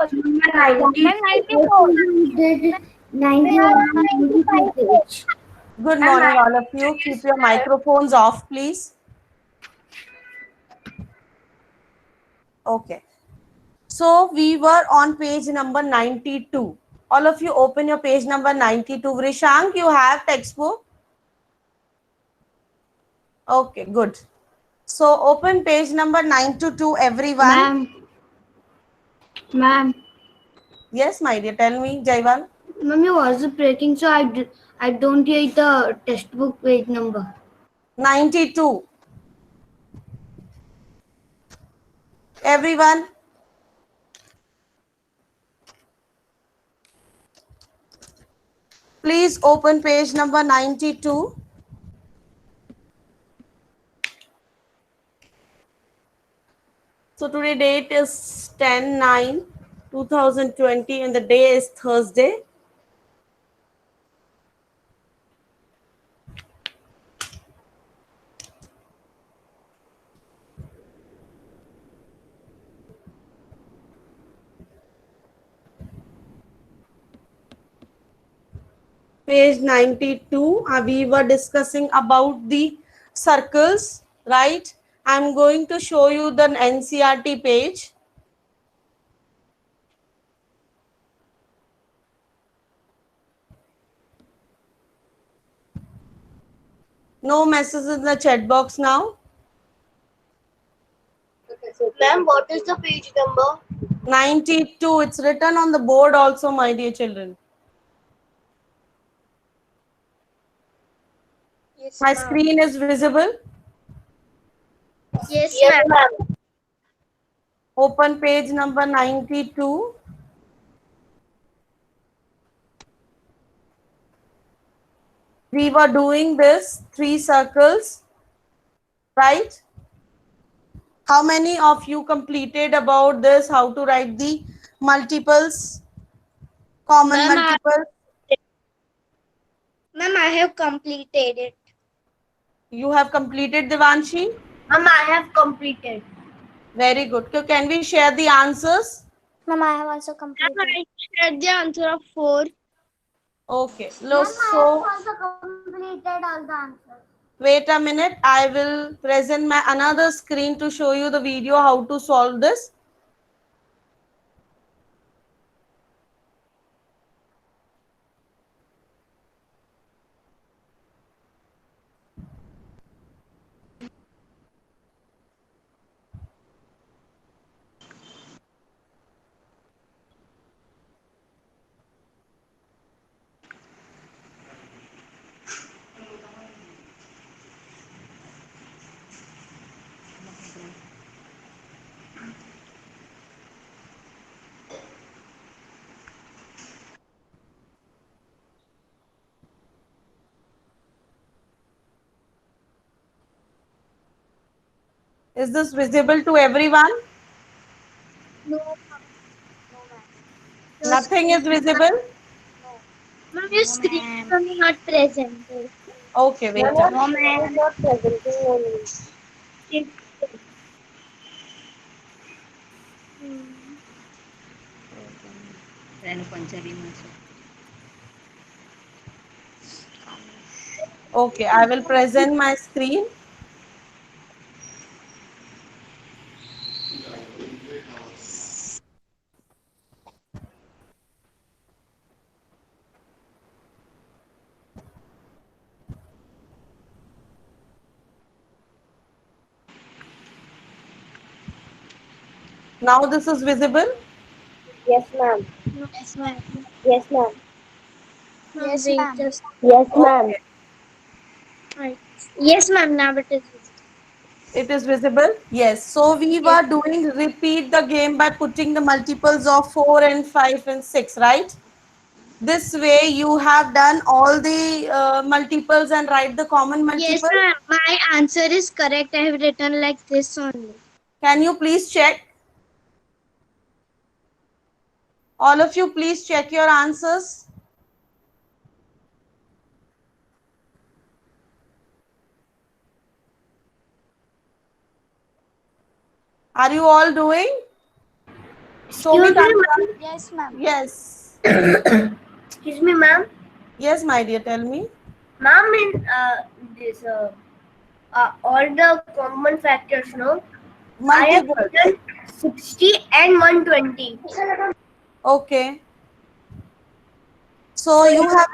Number 94. Did 91 92 page. Good morning, all of you. Keep your microphones off, please. Okay. So we were on page number 92. All of you open your page number 92. Vrishank, you have textbook? Okay, good. So open page number 92, everyone. Ma'am, Yes, my dear. Tell me, Jaival. ma'am, your voice is breaking, so I don't hear the textbook page number. 92. Everyone. Please open page number 92. So today date is 10/9/2020 and the day is Thursday. Page 92, we were discussing about the circles, right? I'm going to show you the NCRT page. No messages in the chat box now. Ma'am, what is the page number? 92, it's written on the board also, my dear children. Yes, My ma'am. screen is visible. Yes, ma'am. Open page number 92. We were doing this 3 circles, right? How many of you completed about this? How to write the multiples, common Ma'am, multiples? I have completed it. You have completed, Devanshi? Ma'am, I have completed. Very good. So can we share the answers? Ma'am, I have also completed. Ma'am, I shared the answer of 4. Okay. Ma'am, I So have also completed all the answers. wait a minute. I will present my another screen to show you the video how to solve this. Is this visible to everyone? No, ma'am. No, ma'am. Your Nothing is screen, visible? no. Ma'am, your screen is only not presented. Okay, wait a minute. No, ma'am. Not presenting only. It- Hmm. Okay, I will present my screen. Now this is visible. Yes, ma'am. No, yes, ma'am. Yes, ma'am. Yes, wait, ma'am. just Yes, ma'am. Okay. right. Yes, ma'am. Now it is visible. It is visible? Yes. So we Yes. were doing repeat the game by putting the multiples of 4 and 5 and 6, right? This way you have done all the multiples and write the common Yes, multiple. ma'am. My answer is correct. I have written like this only. Can you please check? All of you please check your answers. Are you all doing? Show me Excuse me, thumbs up. ma'am. Yes, ma'am. Yes. Excuse me, ma'am. Yes, my dear, tell me. Ma'am, in this all the common factors, no, I have Multiples. written 60 and 120. Okay. So you have.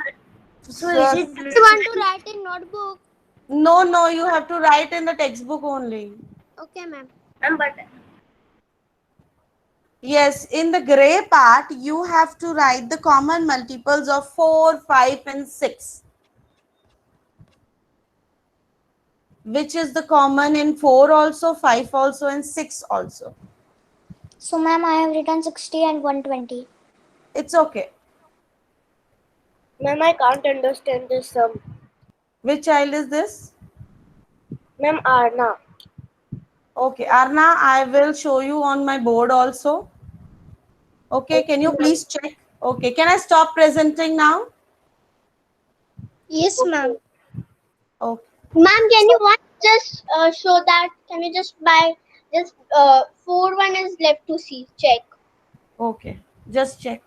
So is it You want to write in notebook? No, you have to write in the textbook only. Okay, ma'am. ma'am? But Yes, in the gray part, you have to write the common multiples of 4, 5, and 6. Which is the common in 4 also, 5 also, and 6 also. So, ma'am, I have written 60 and 120. It's okay. ma'am, I can't understand this sum. Which child is this? Ma'am, Arna. Okay, Arna, I will show you on my board also. Okay, can you please check? Okay, can I stop presenting now? Yes, ma'am. Okay. Ma'am, can you just show that? Can you just buy just 4 1 is left to see? Check. Okay, just check.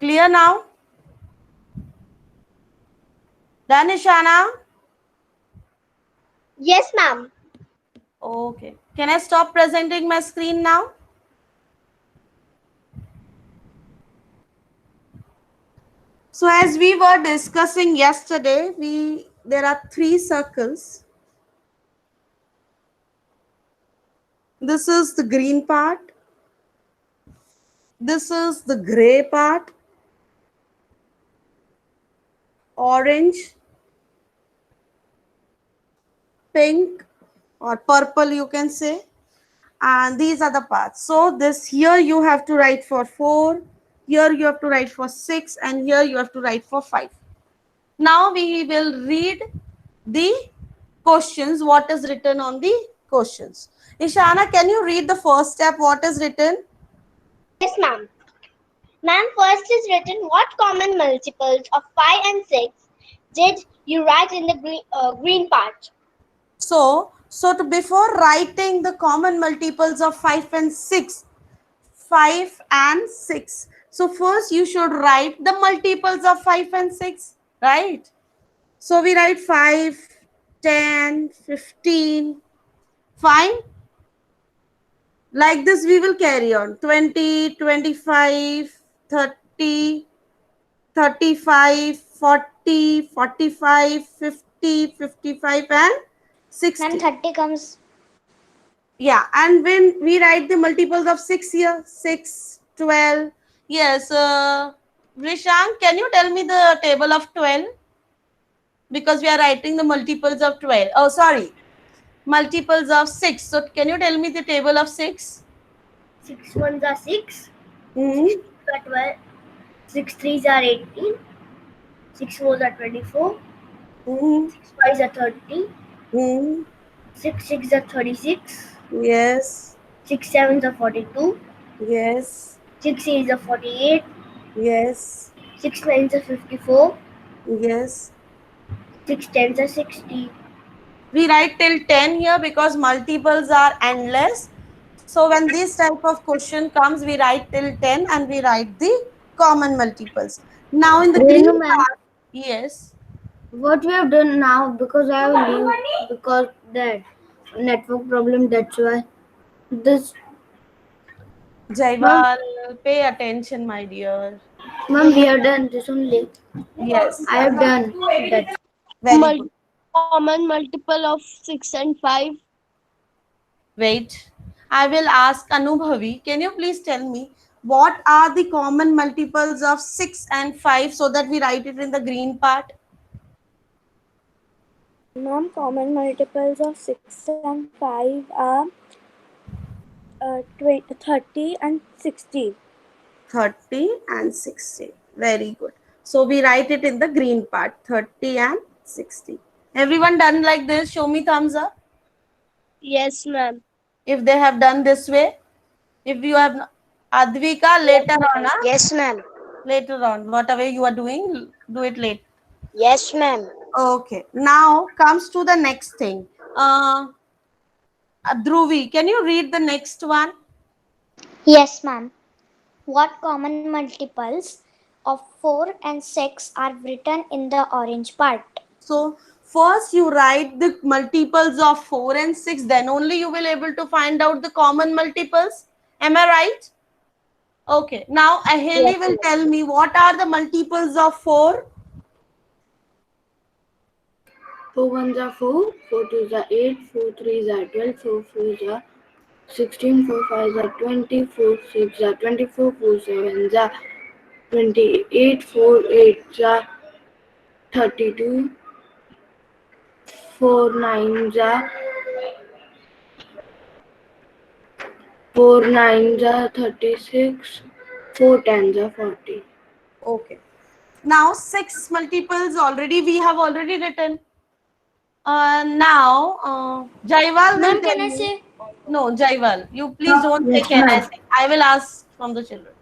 Clear now? Done, Ishana? Yes, ma'am. Okay. Can I stop presenting my screen now? So as we were discussing yesterday, there are 3 circles. This is the green part. This is the gray part. Orange, pink, or purple you can say. And these are the parts. So this here you have to write for 4, here you have to write for 6, and here you have to write for 5. Now we will read the questions, what is written on the questions. Ishana, can you read the first step, what is written? Yes, ma'am. Ma'am, first is written what common multiples of 5 and 6 did you write in the green part? So before writing the common multiples of 5 and 6, 5 and 6. So first you should write the multiples of 5 and 6, right? So we write 5, 10, 15, fine. Like this we will carry on. 20, 25, 30, 35, 40, 45, 50, 55 and 60. Ma'am, 30 comes. Yeah, and when we write the multiples of 6 here, 6, 12. Yes, Rishank, can you tell me the table of 12? Because we are writing the multiples of 12. Oh, sorry. Multiples of 6. So, can you tell me the table of 6? 6 ones are 6. Mm-hmm. 6 are 12. 6 threes are 18. 6 fours are 24. Mm-hmm. 6 fives are 30. Mm-hmm. 6 six are 36. Yes. 6 sevens are 42. Yes. 6 eights are 48. Yes. 6 nines are 54. Yes. 6 tens are 60. We write till 10 here because multiples are endless. So when this type of question comes, we write till 10 and we write the common multiples. Now in the green Renu ma'am, part, yes. what we have done now, because I have leave because that network problem, that's why this ma'am, Jaival, pay attention, my dear. ma'am, we have done this only. Yes, I have done that. very good. Common multiple of 6 and 5. Wait, I will ask Anubhavi. Can you please tell me what are the common multiples of 6 and 5 so that we write it in the green part? Ma'am, common multiples of 6 and 5 are 30 and 60. 30 and 60. Very good. So we write it in the green part, 30 and 60. Everyone done like this? Show me thumbs up. Yes, ma'am. If they have done this way. If you have Advika, later on. Yes, ma'am. Later on. Whatever you are doing, do it late. Yes, ma'am. Okay. Now comes to the next thing. Dhruvi, can you read the next one? Yes, ma'am. What common multiples of 4 and 6 are written in the orange part? So first you write the multiples of 4 and 6, then only you will able to find out the common multiples. Am I right? Okay. Now Aheli will tell me what are the multiples of 4. 4 ones are 4, 4 twos are 8, 4 threes are 12, 4 fours are 16, 4 fives are 20, 4 sixes are 24, 4 sevens are 28, 4 eights are 32, 4 nines are 36, 4 tens are 40. Okay. Now 6 multiples already we have already written. Now Jaival will Ma'am, tell can I me. say? No, Jaival, you please don't Yes, take ma'am. anything. I will ask from the children.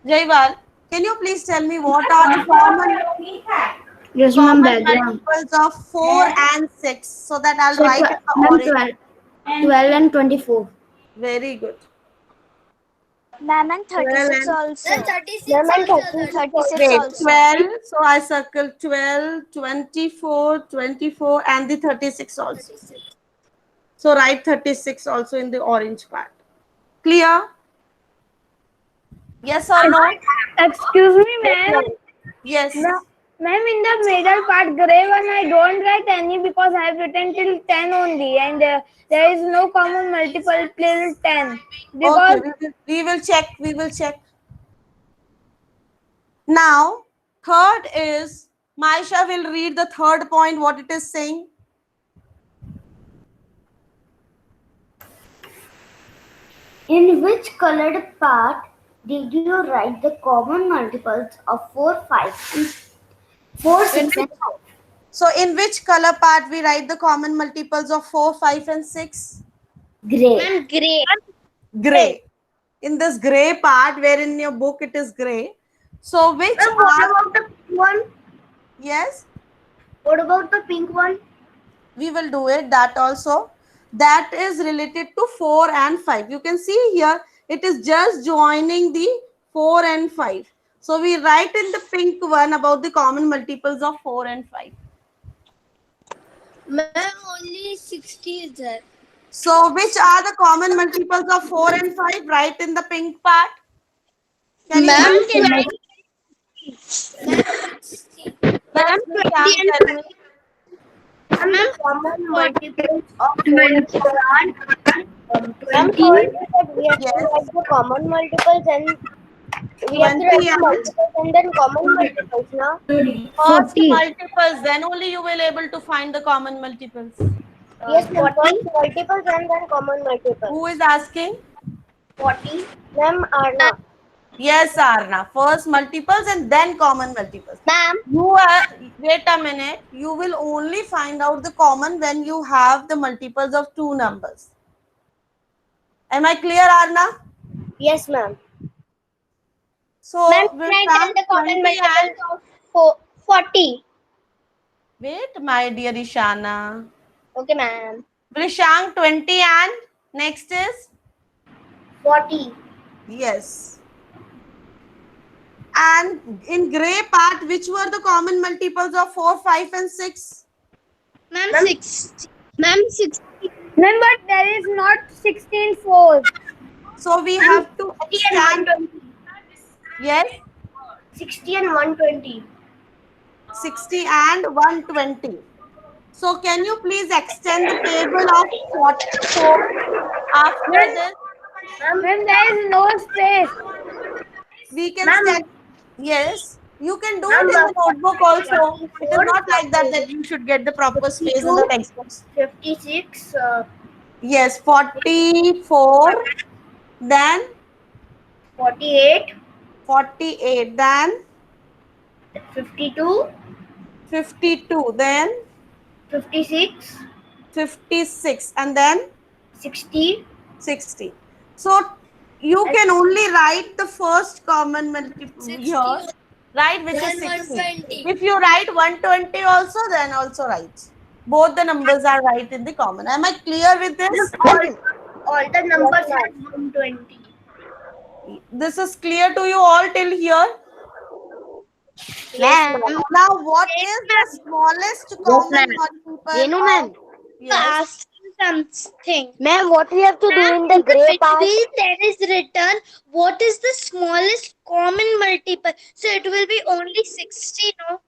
Jaival, can you please tell me what are the Yes, ma'am, common background. multiples of 4 and 6 so that I'll So, write in the ma'am, orange. 12 and 24. Very good. Ma'am, and 12 36 and also. Ma'am, and 36 36 wait, also. 12. So I circle 12, 24, 24 and the 36 also. So write 36 also in the orange part. Clear? Yes or no? Excuse me, ma'am. Yes. Ma'am, in the middle part, gray one, I don't write any because I have written till 10 only, and there is no common multiple till 10. Because Okay, we will check. We will check. Now, third is Maisha will read the third point, what it is saying. In which colored part did you write the common multiples of 4, 5, and 4, 6, and 5? So, in which color part we write the common multiples of 4, 5, and 6? Gray. Ma'am, gray. Gray. In this gray part, where in your book it is gray. So, which Ma'am, what are. about the pink one? Yes, What about the pink one? we will do it. That also. That is related to 4 and 5. You can see here, it is just joining the 4 and 5. So, we write in the pink one about the common multiples of 4 and 5. ma'am, only 60 is there. So, which are the common multiples of 4 and 5? Write in the pink part. Can you Ma'am, please can I? write? Ma'am, Yes, Miss 20 Sham, and tell me. And the common multiples of 4 and 4 are Ma'am, 20. first we have to Yes. write the common multiples and we have to 20 write the and multiples and then common multiples, now. first 40. multiples, then only you will able to find the common multiples. Yes, ma'am. First multiples and then common multiples. Who is asking? 40. Ma'am, Arna. Yes, Arna. First multiples and then common multiples. Ma'am, You are, wait a minute. You will only find out the common when you have the multiples of two numbers. Am I clear, Arna? yes, ma'am. So, Ma'am, we'll can I tell the common multiples of 40? Wait, my dear Ishana. Okay, ma'am. Vrishang 20 and next is? 40. Yes. And in gray part, which were the common multiples of 4, 5 and 6? Ma'am, 6. Ma'am, 6. Ma'am, but there is not 16 4. So we have to 60 and extend. 120. Yes, 60 and 120. 60 and 120. So can you please extend the table of 44 after this? Ma'am, there is no space. We can stand. Yes, you can do it in the notebook also. It is not like that you should get the proper space in the textbooks. 56. Yes, 44, then 48. 48, then 52. 52, then 56. 56, and then 60. 60. So you can only write the first common multiple here, right, which is 60. If you write 120 also, then also write. Both the numbers are right in the common. Am I clear with this? all the numbers have 120. This is clear to you all till here? Ma'am. Now, what is the smallest common multiple Renu of? ma'am. Yes. Ask you something. Ma'am, what we have to do in the In the gray part? between there is written what is the smallest common multiple. So it will be only 60, no?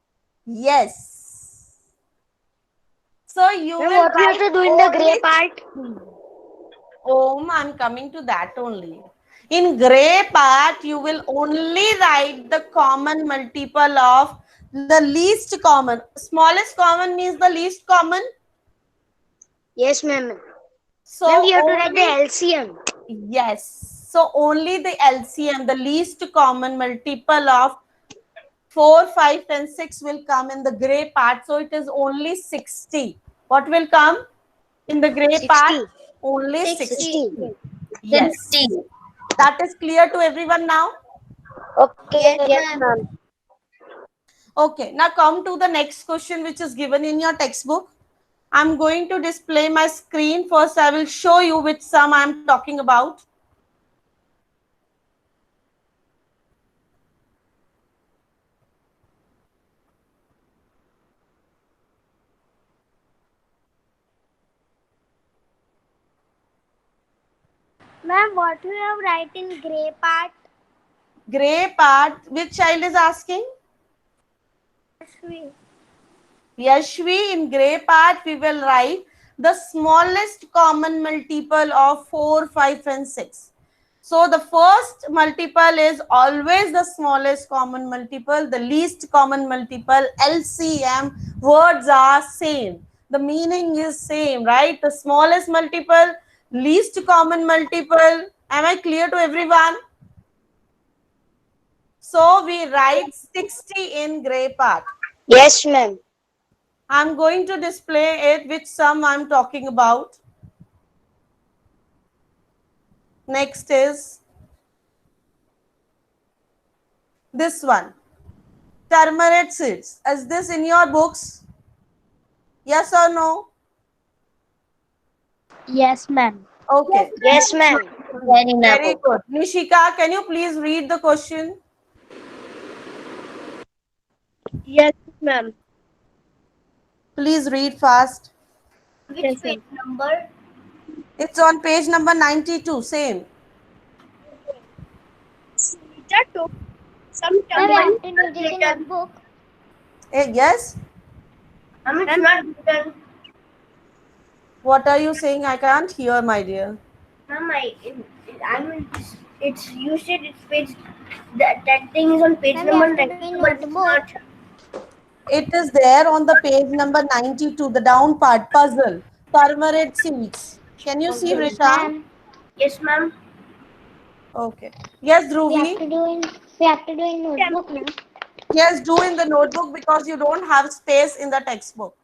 Yes. So you Ma'am, will what we have write to do in the gray only. part? I'm coming to that only. In gray part, you will only write the common multiple of the least common. Smallest common means the least common. Yes, ma'am. So Ma'am, we have to write the only, LCM. yes. So only the LCM, the least common multiple of 4, 5, and 6 will come in the gray part. So it is only 60. What will come in the gray 60. part? Only 60. 60. Yes. That is clear to everyone now? Okay. Yes, ma'am. Okay. Now come to the next question which is given in your textbook. I'm going to display my screen. First, I will show you which sum I'm talking about. Ma'am, what we have write in gray part? Gray part, which child is asking? Yashvi, in gray part, we will write the smallest common multiple of 4, 5, and 6. So the first multiple is always the smallest common multiple, the least common multiple, LCM. Words are same. The meaning is same, right? The smallest multiple, least common multiple. Am I clear to everyone? So we write 60 in gray part. Yes, ma'am. I'm going to display it which sum I'm talking about. Next is this one. Turmeric seeds. Is this in your books? Yes or no? Yes, ma'am. Okay. Yes, ma'am. Very good. Nishika, can you please read the question? Yes, ma'am. Please read fast. Which page number? It's on page number 92. Same. Sunita took some Ma'am, we turmeric. have to do this in notebook. Yes? It's not written. What are you saying? I can't hear, my dear. Ma'am, I mean, it's you said it's page that thing is on page Ma'am, we number have to do 9, in but it's notebook. not. It is there on the page number 92, the down part, puzzle. Turmeric seeds. Can you see, Yes, Risham? ma'am. Yes, ma'am. Okay. Yes, We Dhruvi. have to do in notebook, ma'am. Yes, do in the notebook because you don't have space in the textbook.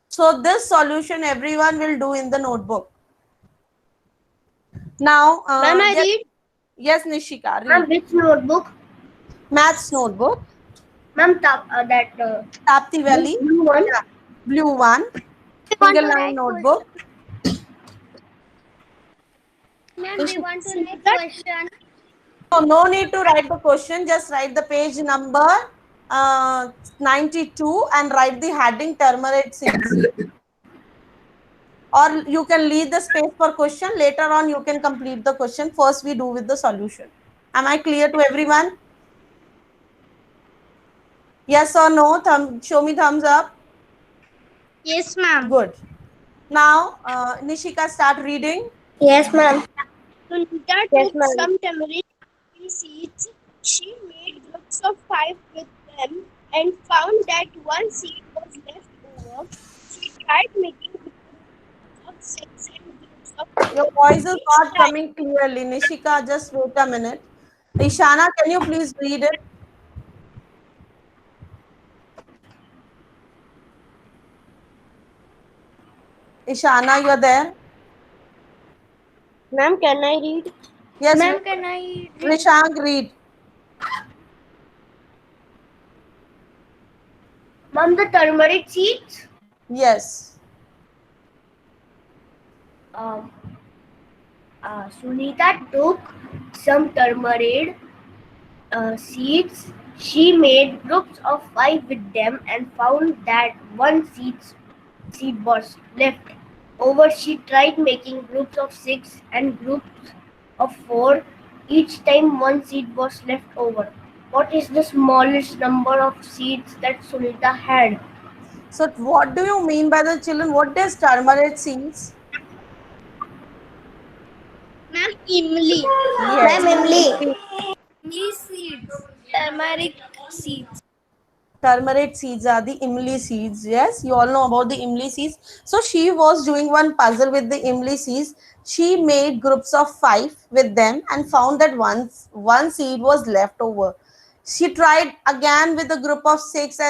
So this solution everyone will do in the notebook. Now, Ma'am, I yes, read. yes, Nishika, Ma'am, read. which notebook? Maths notebook. Ma'am, Tapti Valley. blue one. Yeah. Blue one. Single line notebook. Ma'am, we want to write question. So no need to write the question. Just write the page number 92 and write the heading turmeric seeds. Or you can leave the space for question. Later on, you can complete the question. First, we do with the solution. Am I clear to everyone? Yes or no? Show me thumbs up. Yes, ma'am. Good. Now, Nishika, start reading. Yes, ma'am. Sunita Yes, took ma'am. some turmeric seeds. She made groups of 5 with them and found that one seed was left over. She tried making groups of 6 and groups of 2. Your voice is Each not time coming clearly. Nishika, just wait a minute. Ishana, can you please read it? Ishana, you are there? Ma'am, can I read? Yes, Ma'am, can I read? Rishank, read. Ma'am, the turmeric seeds. Yes. Um, Sunita took some turmeric seeds. She made groups of 5 with them and found that one seed was left over. She tried making groups of 6 and groups of 4. Each time one seed was left over. What is the smallest number of seeds that Sunita had? So what do you mean by the children? What does turmeric seeds? Ma'am, Imli. Yes. Ma'am, Emily. Imli seeds. Turmeric seeds. Turmeric seeds are the imli seeds. Yes, you all know about the imli seeds. So she was doing one puzzle with the imli seeds. She made groups of 5 with them and found that one seed was left over. She tried again with a group of 6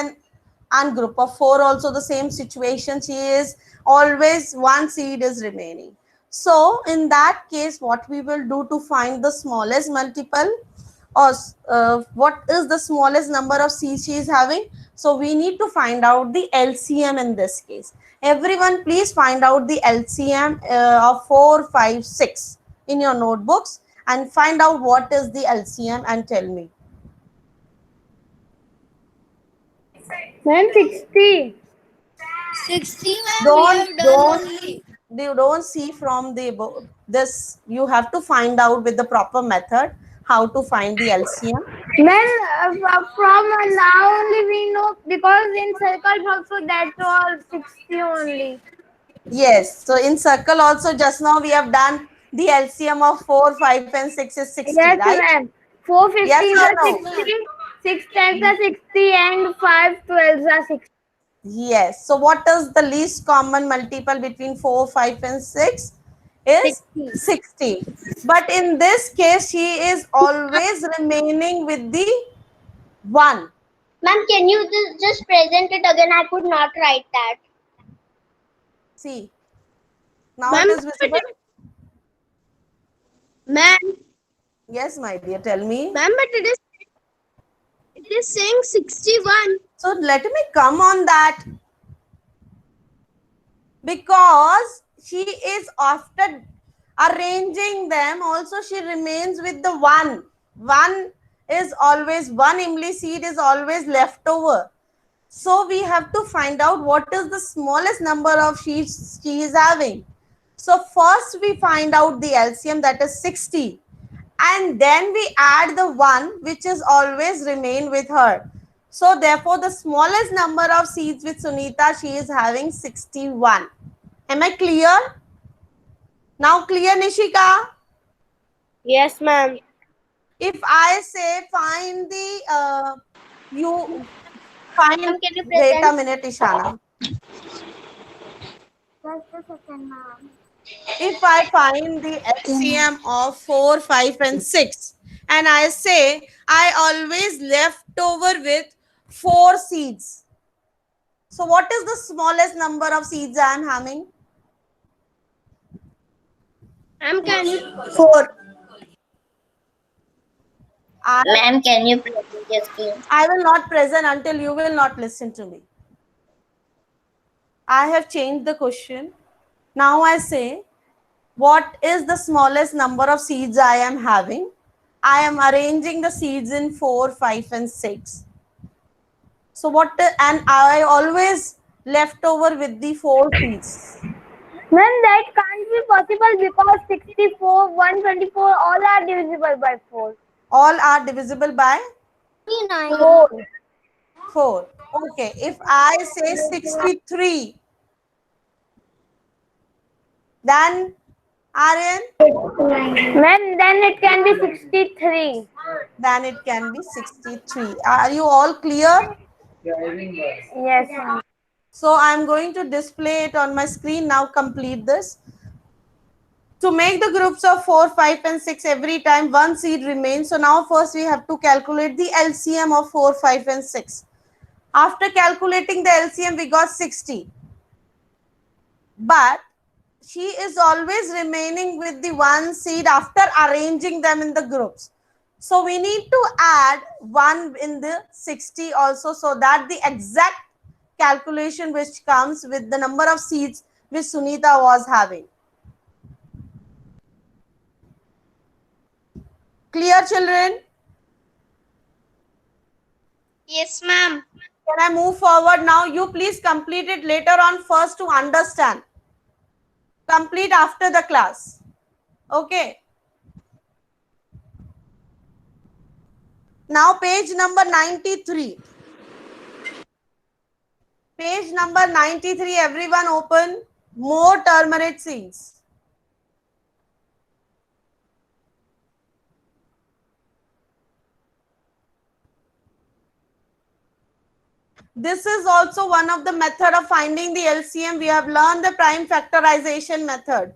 and group of 4 also the same situation. She is always one seed is remaining. So in that case, what we will do to find the smallest multiple, or what is the smallest number of seeds she is having? So we need to find out the LCM in this case. Everyone please find out the LCM of 4, 5, 6 in your notebooks and find out what is the LCM and tell me. Ma'am, 60. 60, ma'am. Don't you don't see from the this, you have to find out with the proper method how to find the LCM. Ma'am, from now only we know because in circles also that's all 60 only. Yes, so in circle also just now we have done the LCM of 4, 5 and 6 is 60, Yes, right? ma'am. 4 Yes 15s or are no? 60, 6 10s are 60, and 5 12s are 60. Yes. So what is the least common multiple between 4, 5 and 6? Is 60. But in this case, she is always remaining with the 1. Ma'am, can you just present it again? I could not write that. See, now it Ma'am, is visible. ma'am, Yes, my dear, tell me. but it is saying 61. So let me come on that, because she is after arranging them also she remains with the 1 is always, one imli seed is always left over. So we have to find out what is the smallest number of sheets she is having. So first we find out the LCM, that is 60, and then we add the 1 which is always remain with her. So therefore the smallest number of seeds with Sunita, she is having 61. Am I clear? Now clear, Nishika? Yes, ma'am. If I say find the, you find, Ma'am, can you wait a present? minute, Ishana. Just a second, ma'am. If I find the LCM of 4, 5 and 6 and I say I always left over with 4 seeds. So what is the smallest number of seeds I am having? Ma'am, can you? 4. Ma'am, can you present your screen? I will not present until you will not listen to me. I have changed the question. Now I say, what is the smallest number of seeds I am having? I am arranging the seeds in 4, 5 and 6. So and I always left over with the 4 seeds. Ma'am, that can't be possible because 64, 124 all are divisible by 4. All are divisible by 4. 4. Okay, if I say 63, then Aryan, Ma'am, then it can be 63. then it can be 63. Are you all clear? Yes, ma'am. So I'm going to display it on my screen. Now complete this. To make the groups of 4, 5 and 6, every time one seed remains. So now first we have to calculate the LCM of 4, 5 and 6. After calculating the LCM, we got 60. But she is always remaining with the 1 seed after arranging them in the groups. So we need to add 1 in the 60 also, so that the exact calculation which comes with the number of seeds which Sunita was having. Clear, children? Yes, ma'am. Can I move forward now? You please complete it later on first to understand. Complete after the class. Okay. Now page number 93. Page number 93, everyone open. More turmeric seeds. This is also one of the method of finding the LCM. We have learned the prime factorization method.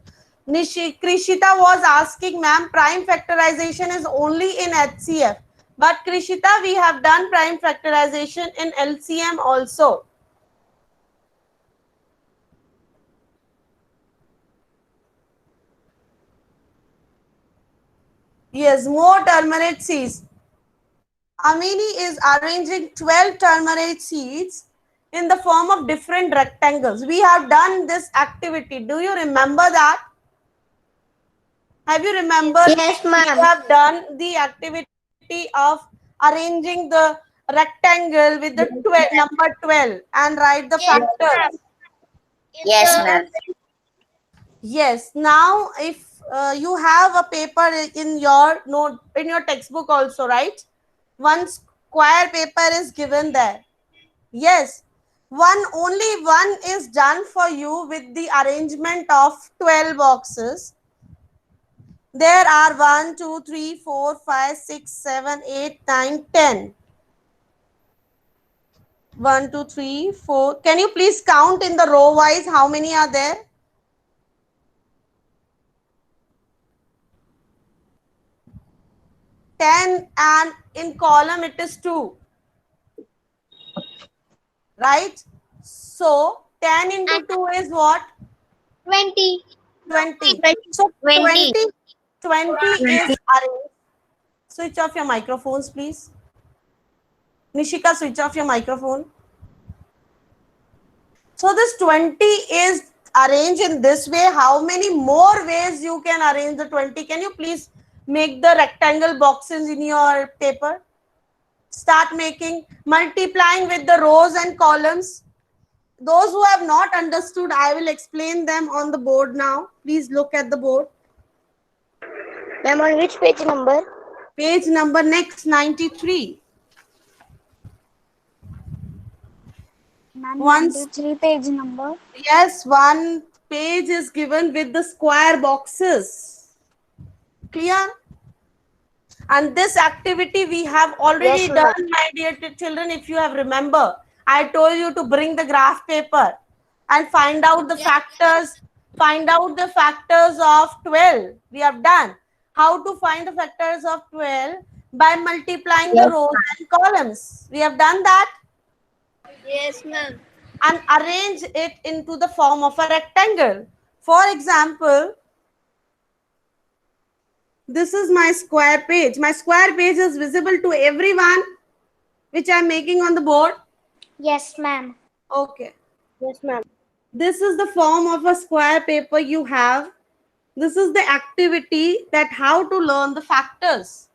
Krishita was asking, ma'am, prime factorization is only in HCF. But Krishita, we have done prime factorization in LCM also. Yes, more turmeric seeds. Amini is arranging 12 turmeric seeds in the form of different rectangles. We have done this activity. Do you remember that? Have you remembered? Yes, We ma'am. have done the activity of arranging the rectangle with the number 12 and write the Yes, ma'am. factors. Yes, ma'am. Yes. Now, if you have a paper in your note, in your textbook also, right? One square paper is given there. Yes. Only one is done for you with the arrangement of 12 boxes. There are 1, 2, 3, 4, 5, 6, 7, 8, 9, 10. 1, 2, 3, 4. Can you please count in the row wise how many are there? 10, and in column it is 2. Right? So 10 into 2 is what? 20. 20. So 20, 20 is arranged. Switch off your microphones, please. Nishika, switch off your microphone. So this 20 is arranged in this way. How many more ways you can arrange the 20? Can you please make the rectangle boxes in your paper? Start making, multiplying with the rows and columns. Those who have not understood, I will explain them on the board now. Please look at the board. Ma'am, on which page number? Page number next 93. Ma'am, Once 93 page number. Yes, one page is given with the square boxes. Clear? And this activity we have already Yes, ma'am. done, my dear children. If you have remember, I told you to bring the graph paper and find out the factors. Find out the factors of 12. We have done. How to find the factors of 12? By multiplying the rows and columns. We have done that. Yes, ma'am. And arrange it into the form of a rectangle. For example, this is my square page. My square page is visible to everyone, which I am making on the board. Yes, ma'am. Okay. Yes, ma'am. This is the form of a square paper you have. This is the activity that how to learn the factors.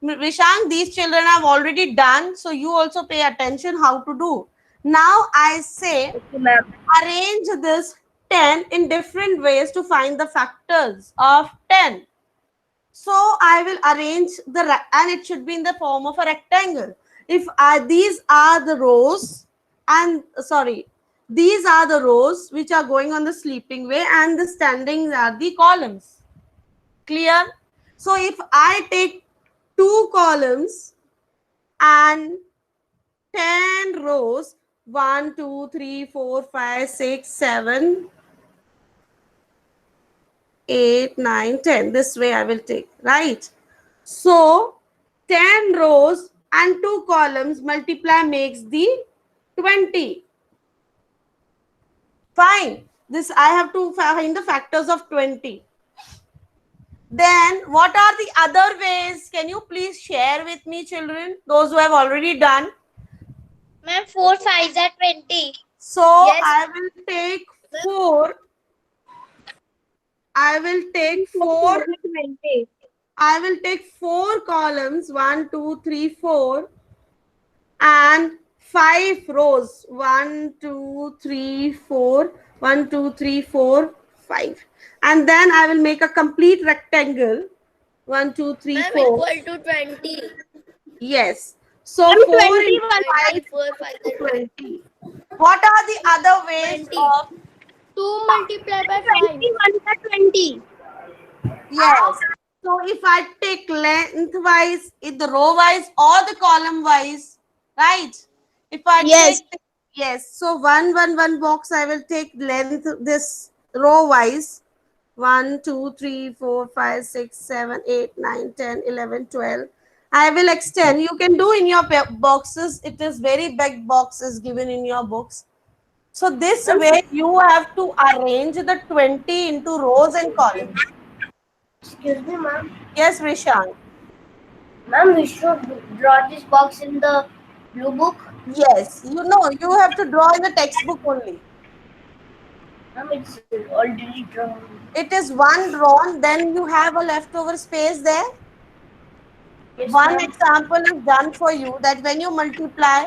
Vishang, these children have already done, so you also pay attention how to do. Now I say arrange this 10 in different ways to find the factors of 10. So I will arrange and it should be in the form of a rectangle. If these are the rows and these are the rows which are going on the sleeping way and the standings are the columns. Clear? So if I take 2 columns and 10 rows, 1, 2, 3, 4, 5, 6, 7, 8, 9, 10. This way I will take, right? So 10 rows and 2 columns multiply makes the 20. Fine. This I have to find the factors of 20. Then what are the other ways? Can you please share with me, children? Those who have already done. Ma'am, 4 5s are 20. So Yes. I will take 4. I will take 4. 20. I will take 4 columns, 1, 2, 3, 4, and 5 rows, 1, 2, 3, 4, 1, 2, 3, 4, 5. And then I will make a complete rectangle, 1, 2, 3, Ma'am, 4. equal to 20. Yes. So I'm 4 into 21. 5 24, 5 is is 20. What are the other ways 20. of? 2 multiplied by 5. 21 are 20. Yes. So if I take lengthwise, in the row wise or the column wise, right? If I Yes. take, yes, so one box, I will take length this row wise. 1, 2, 3, 4, 5, 6, 7, 8, 9, 10, 11, 12. I will extend. You can do in your boxes. It is very big boxes given in your books. So this way you have to arrange the 20 into rows and columns. Excuse me, ma'am. Yes, Rishant. Ma'am, we should draw this box in the blue book. Yes, you know, you have to draw in the textbook only. Ma'am, it's already drawn. It is one drawn, then you have a leftover space there. Yes, One ma'am. example is done for you that when you multiply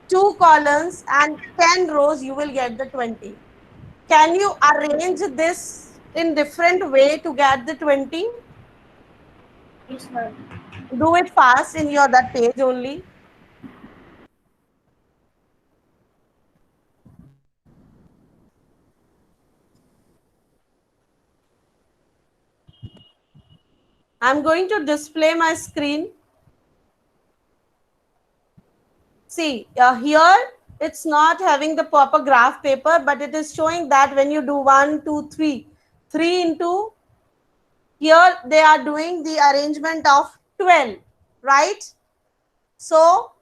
2 columns and 10 rows, you will get the 20. Can you arrange this in different way to get the 20? Yes, ma'am. Do it fast in your that page only. I'm going to display my screen. See, here it's not having the proper graph paper, but it is showing that when you do 1, 2, 3, 3 into, here they are doing the arrangement of 12, right? So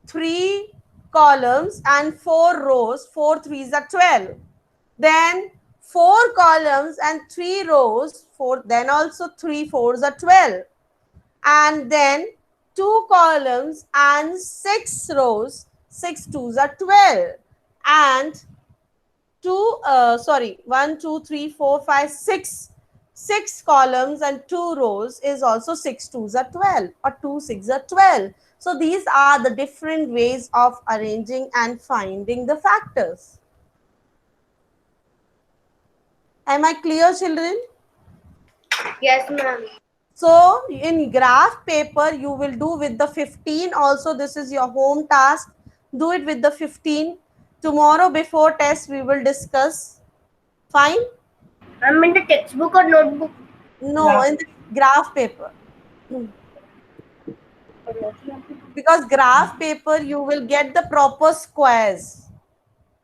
3 columns and 4 rows, 4 threes are 12. Then 4 columns and 3 rows, 4, then also 3 fours are 12. And then 2 columns and 6 rows, 6 twos are 12. And 1, 2, 3, 4, 5, 6. 6 columns and 2 rows is also 6 twos are 12 or 2 6 are 12. So these are the different ways of arranging and finding the factors. Am I clear, children? Yes, ma'am. So in graph paper, you will do with the 15. Also, this is your home task. Do it with the 15. Tomorrow before test, we will discuss. Fine? Ma'am, in the textbook or notebook? No, in the graph paper. Because graph paper, you will get the proper squares.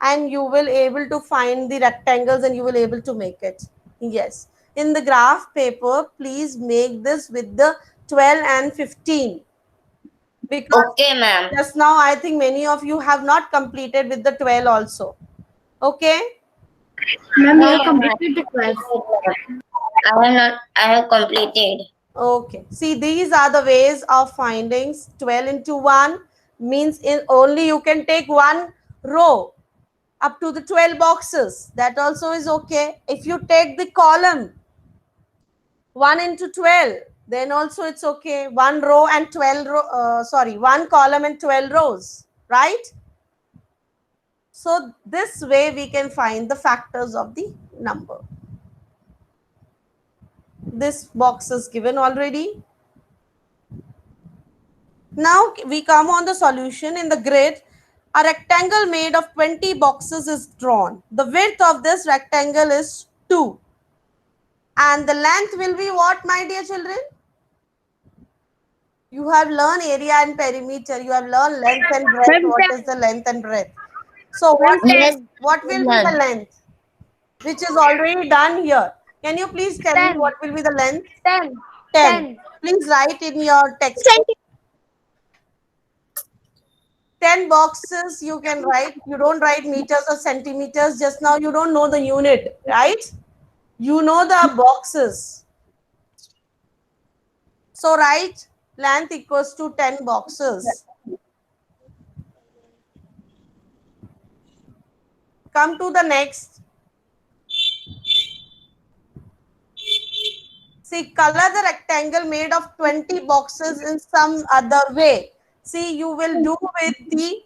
And you will able to find the rectangles and you will able to make it. Yes. In the graph paper, please make this with the 12 and 15. Because Okay, ma'am. just now I think many of you have not completed with the 12 also. Okay. Ma'am, you have completed the 12. I have completed. Okay. See, these are the ways of findings. 12 into 1 means in only you can take one row up to the 12 boxes. That also is okay. If you take the column 1 into 12, then also it's okay. One row and 12 one column and 12 rows, right? So this way we can find the factors of the number. This box is given already. Now we come on the solution. In the grid, a rectangle made of 20 boxes is drawn. The width of this rectangle is 2. And the length will be what, my dear children? You have learned area and perimeter. You have learned length and breadth. What is the length and breadth? So Yes, what will be the ma'am. length? Which is already done here. Can you please tell me 10. what will be the length? 10. 10. 10. Please write in your text. 10 boxes you can write. You don't write meters or centimeters. Just now you don't know the unit, right? You know the boxes. So write length equals to 10 boxes. Come to the next. See, color the rectangle made of 20 boxes in some other way. See, you will do with the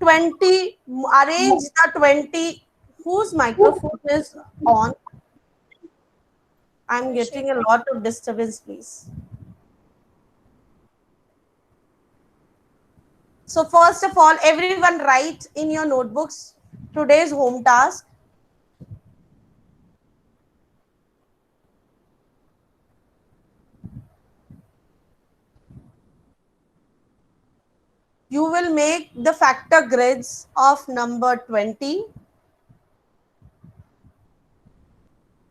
20, arrange the 20. Whose microphone is on? I'm getting a lot of disturbance, please. So first of all, everyone write in your notebooks today's home task. You will make the factor grids of number 20.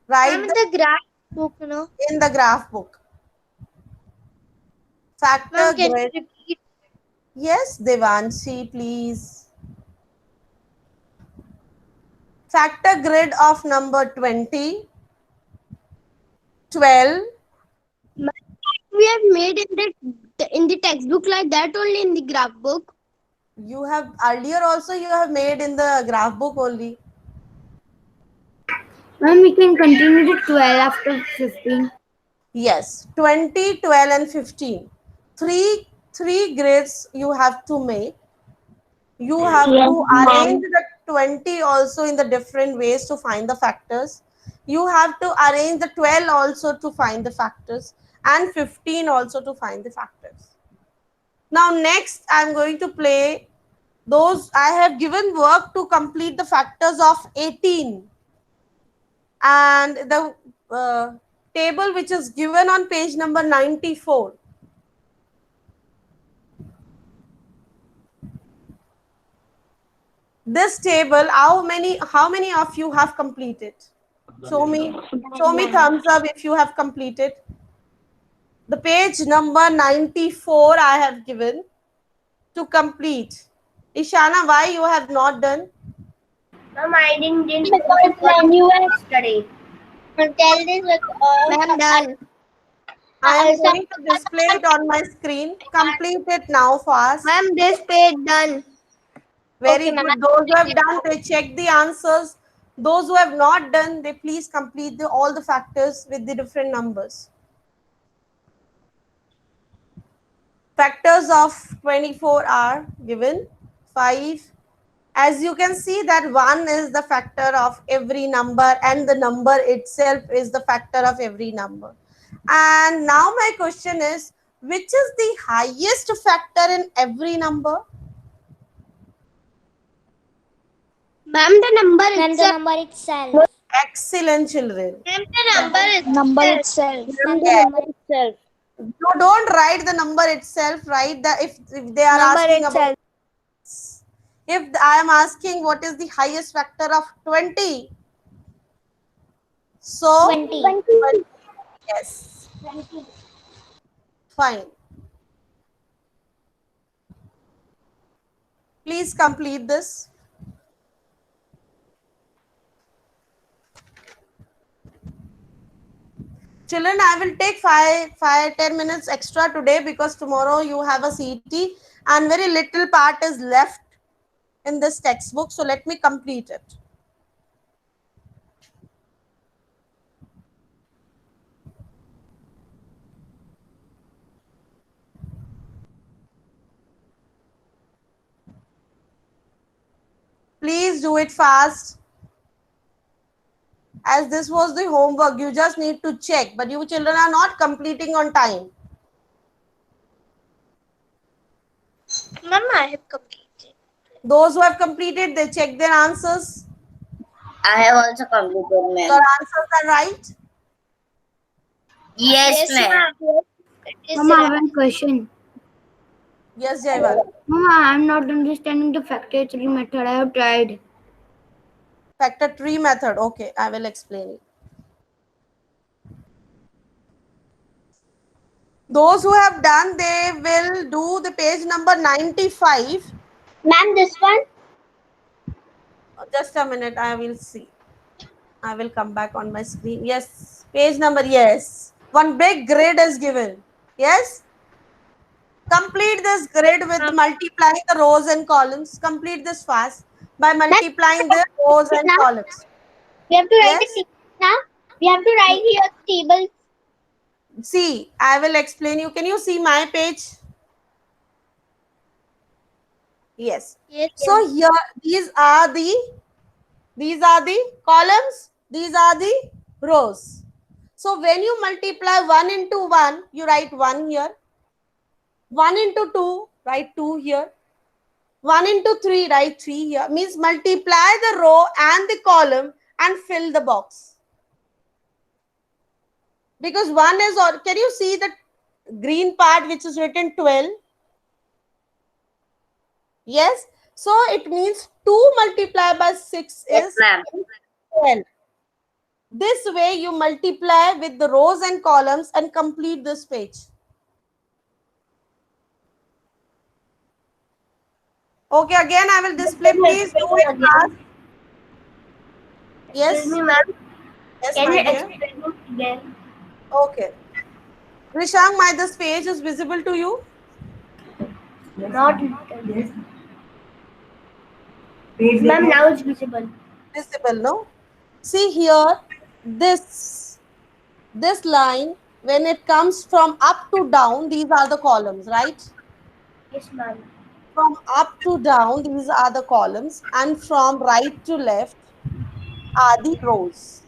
Write The graph book, no? in the graph book. Factor Can grid. you repeat? Yes, Devanshi, please. Factor grid of number 20, 12. We have made in the textbook like that only in the graph book. You have earlier also you have made in the graph book only. Ma'am, we can continue to 12 after 15. Yes, 20, 12 and 15. Three grids you have to make. You have to arrange the 20 also in the different ways to find the factors. You have to arrange the 12 also to find the factors and 15 also to find the factors. Now next I am going to play those. I have given work to complete the factors of 18, and the table which is given on page number 94. This table, how many of you have completed? Show me thumbs up if you have completed. The page number 94 I have given to complete. Ishana, why you have not done? Ma'am, I didn't Because when you were yesterday. tell this ma'am done. I am going to display it on my screen. Complete it now fast. Ma'am, this page done. Very Okay, ma'am. good. Those who have done, they check the answers. Those who have not done, they please complete all the factors with the different numbers. Factors of 24 are given. 5. As you can see that 1 is the factor of every number and the number itself is the factor of every number. And now my question is, which is the highest factor in every number? Ma'am, the number Ma'am, the itself. number itself. Excellent, children. Ma'am, the Number itself. Ma'am, the Yes. number itself. You don't write the number itself, write the if they are Number asking itself. about. If I am asking what is the highest factor of 20, so 20. yes, fine. Please complete this. Children, I will take 10 minutes extra today because tomorrow you have a CT and very little part is left in this textbook. So let me complete it. Please do it fast. As this was the homework, you just need to check, but you children are not completing on time. Ma'am, I have completed. Those who have completed, they check their answers. I have also completed, ma'am. Your answers are right. Yes, ma'am. Mama, I have a question. Yes, Jaival. Mama, I am not understanding the factor tree method. I have tried. Factor tree method. Okay, I will explain it. Those who have done, they will do the page number 95. Ma'am, this one? Just a minute, I will see. I will come back on my screen. Yes, page number, yes. One big grid is given. Yes. Complete this grid with multiplying the rows and columns. Complete this fast by multiplying the rows and columns. We have to write Yes. the table now. We have to write here the table. See, I will explain you. Can you see my page? Yes. Yes. So here, these are the columns, these are the rows. So when you multiply 1 into 1, you write 1 here. 1 into 2, write 2 here. 1 into 3, write 3 here. Means multiply the row and the column and fill the box. Because 1 is, or can you see the green part which is written 12? Yes. So it means 2 multiplied by 6 Yes, is ma'am. 12. This way you multiply with the rows and columns and complete this page. Okay, again I will display. Can you Please do explain it it fast. again? Excuse Yes, me, ma'am. yes, Can my you dear. explain it again? Okay. Rishang, my this page is visible to you? Not. Yes. Ma'am, now it's visible. Visible, no? See here, this line, when it comes from up to down, these are the columns, right? Yes, ma'am. From up to down, these are the columns, and from right to left are the rows.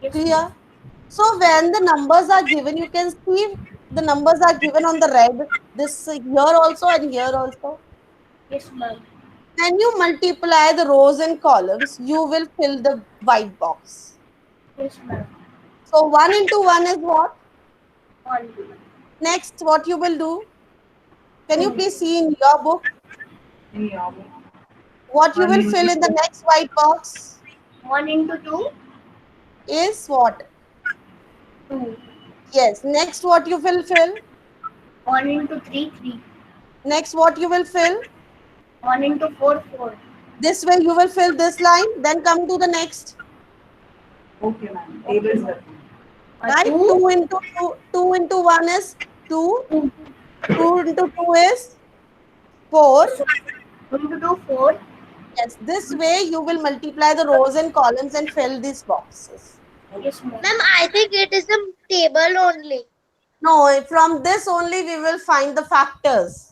Yes, Clear? ma'am. So when the numbers are given, you can see the numbers are given on the red, this here also and here also. Yes, ma'am. When you multiply the rows and columns, you will fill the white box. Yes, ma'am. So 1 into 1 is what? One. Next, what you will do? Can you Two. please see in your book? What you will fill in the next white box 1 into 2. is what? 2. Yes. Next, what you will fill? 1 into 3. 3. Next, what you will fill? 1 into 4. 4. This way you will fill this line. Then come to the next. Okay, ma'am. Tables working. Right? 2. 2 into 2, 2 into 1 is 2. 2. 2 into 2 is 4. 2 into 2. 4. Yes. This way you will multiply the rows and columns and fill these boxes. Yes, ma'am. Ma'am, I think it is a table only. No, from this only we will find the factors.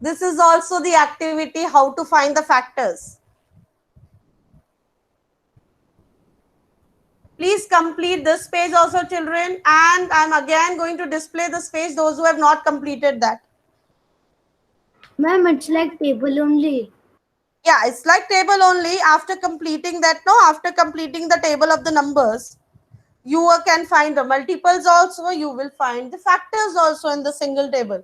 This is also the activity how to find the factors. Please complete this page also, children, and I'm again going to display this page, those who have not completed that. Ma'am, it's like table only. Yeah, it's like table only. After completing that, no, after completing the table of the numbers, you can find the multiples also, you will find the factors also in the single table.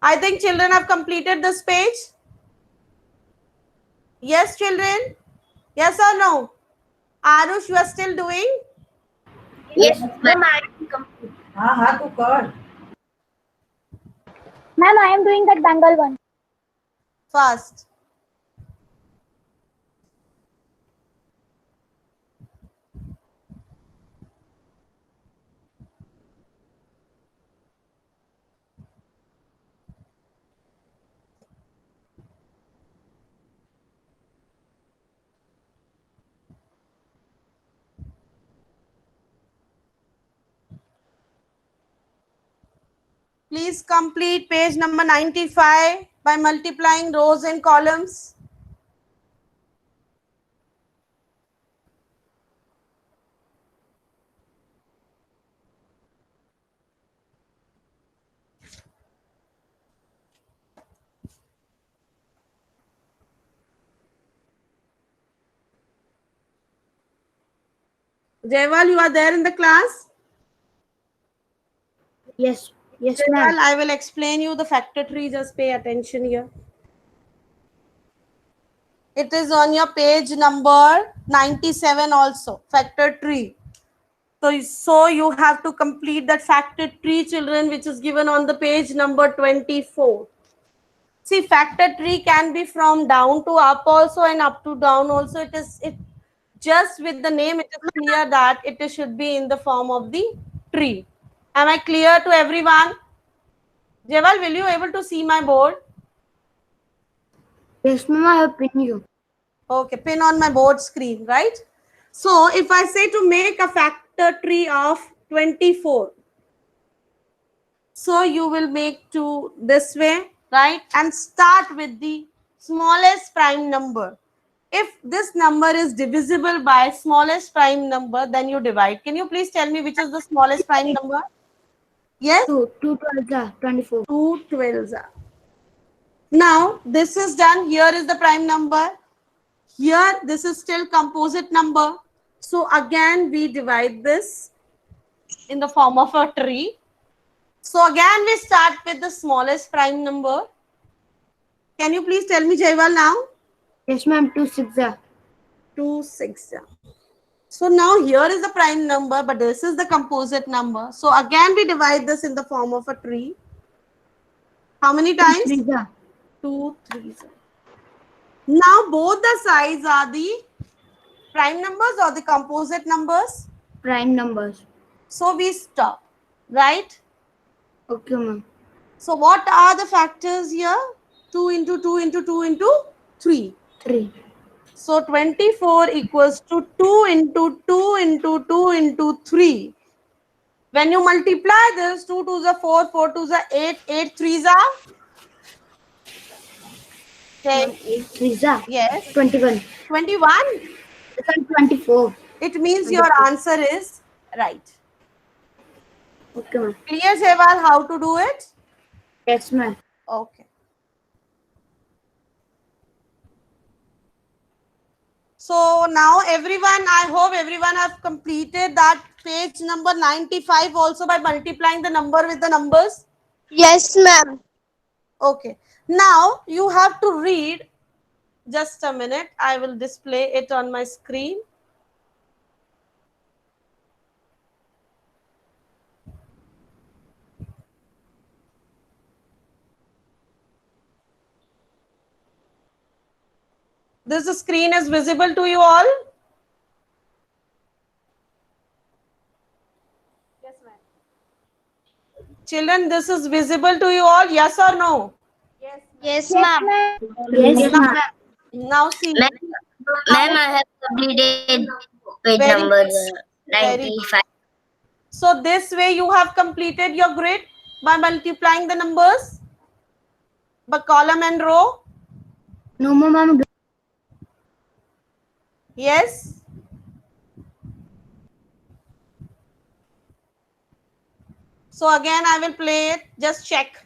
I think children have completed this page. Yes, children? Yes or no? Arush, you are still doing? Yes, ma'am. I am complete. हाँ तू कर. Ma'am, I am doing that Bengal one. Fast. Please complete page number 95 by multiplying rows and columns. Jaival, you are there in the class? Yes. Yes, Jaival, ma'am. I will explain you the factor tree. Just pay attention here. It is on your page number 97 also, factor tree. So you have to complete that factor tree, children, which is given on the page number 24. See, factor tree can be from down to up also and up to down also. It just with the name, it is clear that should be in the form of the tree. Am I clear to everyone? Jewel, will you able to see my board? Yes, ma'am, I have pinned you. Okay, pin on my board screen, right? So if I say to make a factor tree of 24, so you will make to this way, right? And start with the smallest prime number. If this number is divisible by smallest prime number, then you divide. Can you please tell me which is the smallest prime number? Yes? 2 12s are 24. 2 12s are. Now, this is done. Here is the prime number. Here, this is still composite number. So, again, we divide this in the form of a tree. So, again, we start with the smallest prime number. Can you please tell me, Jaiwal, now? Yes, ma'am, 2 6 are. 2 6. So, now here is the prime number, but this is the composite number. So, again, we divide this in the form of a tree. How many 2 times? 3s are. 2 3. Now, both the sides are the prime numbers or the composite numbers. Prime numbers. So, we stop, right? Okay, ma'am. So, what are the factors here? 2 into 2 into 2 into 3. 3. So, 24 equals to 2 into 2 into 2 into 3. When you multiply this, 2 2s are 4, 4 2s are 8, 8 3s are 10. 8 3s are. Yes. 21. 21. It's on 24. It means your answer is right. Okay, ma'am. Clear, Jaiwal, how to do it? Yes, ma'am. Okay. So now everyone, I hope everyone have completed that page number 95 also by multiplying the number with the numbers. Yes, ma'am. Okay. Now you have to read. Just a minute. I will display it on my screen. This screen is visible to you all. Yes, ma'am. Children, this is visible to you all. Yes or no? Yes, ma'am. Yes, ma'am. Now see. Ma'am, I have completed page Very number Very 95. So this way you have completed your grid by multiplying the numbers by column and row. No, ma'am. Yes. So again I will play it. Just check.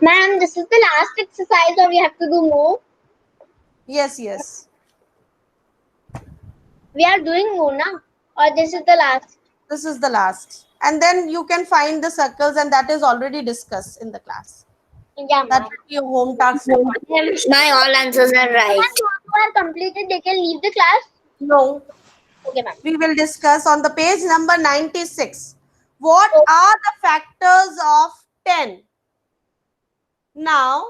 Ma'am, this is the last exercise or we have to do more? Yes, yes. We are doing more now, or this is the last? This is the last. And then you can find the circles, and that is already discussed in the class. Yeah, That ma'am. will be your home task. My all answers are right. Those who are completed, they can leave the class. No. Okay, ma'am. We will discuss on the page number 96. What are the factors of 10? Now,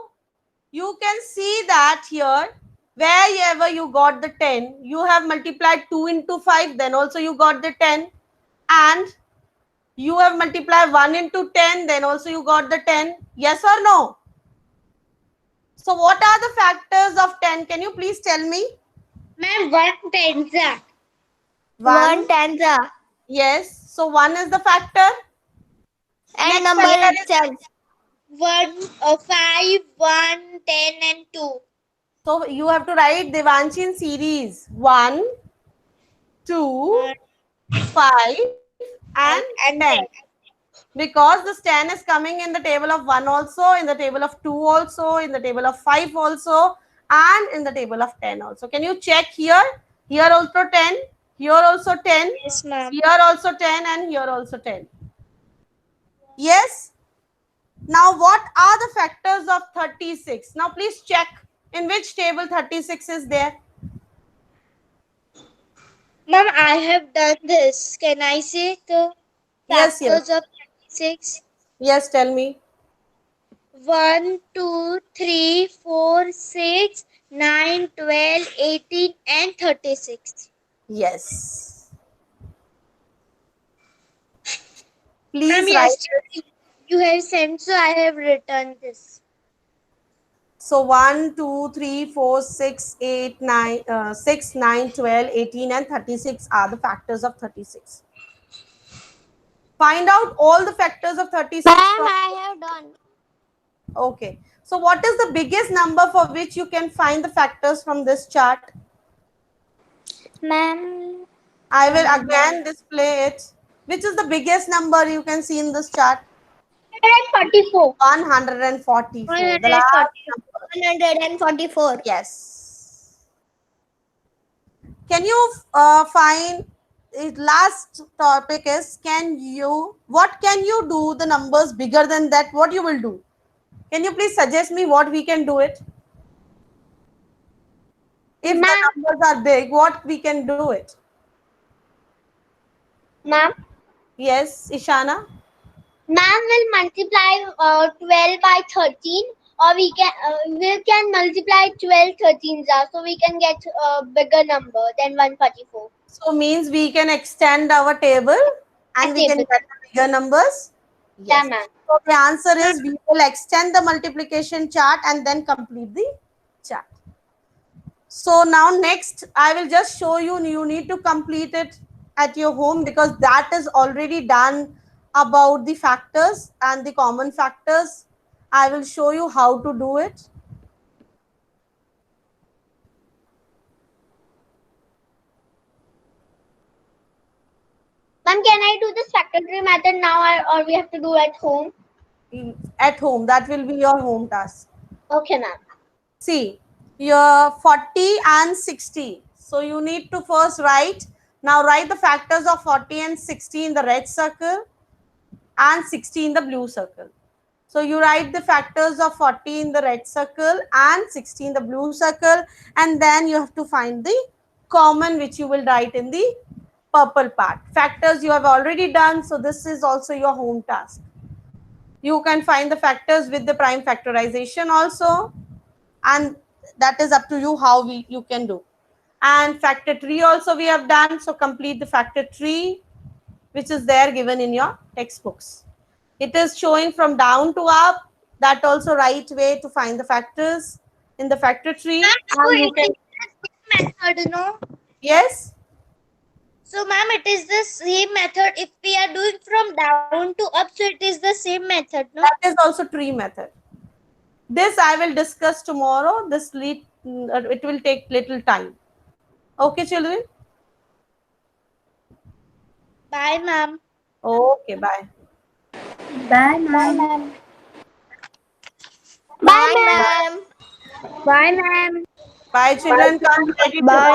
you can see that here, wherever you got the 10, you have multiplied 2 into 5, then also you got the 10. And you have multiplied 1 into 10, then also you got the 10. Yes or no? So, what are the factors of 10? Can you please tell me? Ma'am, 1 tenza. 1 tenza. Yes. So, 1 is the factor. And Next number factor is itself. 1, 5, 1, 10 and 2. So you have to write Devanshi in series 1, 2, 5 and 10. Because this 10 is coming in the table of 1 also, in the table of 2 also, in the table of 5 also, and in the table of 10 also. Can you check here? Here also 10, here also 10, Yes, ma'am. here also 10 and here also 10. Yes? Now what are the factors of 36? Now please check in which table 36 is there. Ma'am, I have done this. Can I say the Yes, factors yes. of 36? Yes, tell me. 1, 2, 3, 4, 6, 9, 12, 18 and 36. Yes. Please Ma'am, write. yesterday you have sent, so I have written this. So 1, 2, 3, 4, 6, 8, 9, 6, 9, 12, 18 and 36 are the factors of 36. Find out all the factors of 36 from. I have done. Okay. So what is the biggest number for which you can find the factors from this chart? Ma'am, I will again display it. Which is the biggest number you can see in this chart? 144. 144. The last number. 144. Yes. Can you find last topic is what can you do the numbers bigger than that? What you will do? Can you please suggest me what we can do it? If the numbers are big, what we can do it? Ma'am, Yes, Ishana. ma'am will multiply 12 by 13, or we can multiply 12 13s, so we can get a bigger number than 144. So means we can extend our table and we can get the bigger numbers. Yeah, ma'am. So the answer is we will extend the multiplication chart and then complete the chart. So now next I will just show you, you need to complete it at your home because that is already done about the factors and the common factors. I will show you how to do it. Ma'am, can I do this factory method now, or we have to do at home? At home, that will be your home task. Okay, ma'am. See, your 40 and 60. So you need to first write. Now write the factors of 40 and 60 in the red circle and 60 in the blue circle. So you write the factors of 40 in the red circle and 60 in the blue circle, and then you have to find the common which you will write in the purple part. Factors you have already done, so this is also your home task. You can find the factors with the prime factorization also, and that is up to you how you can do. And factor tree also we have done, so complete the factor tree which is there given in your textbooks. It is showing from down to up, that also right way to find the factors in the factor tree. So And you it can, is the same method, no? yes, So, ma'am, it is the same method. If we are doing from down to up, so it is the same method, no? that is also tree method. This I will discuss tomorrow. It will take little time. Okay, children? Bye, ma'am. Okay, bye. Bye, ma'am. Bye, ma'am. Bye, ma'am. Bye, children. Come ready to Bye.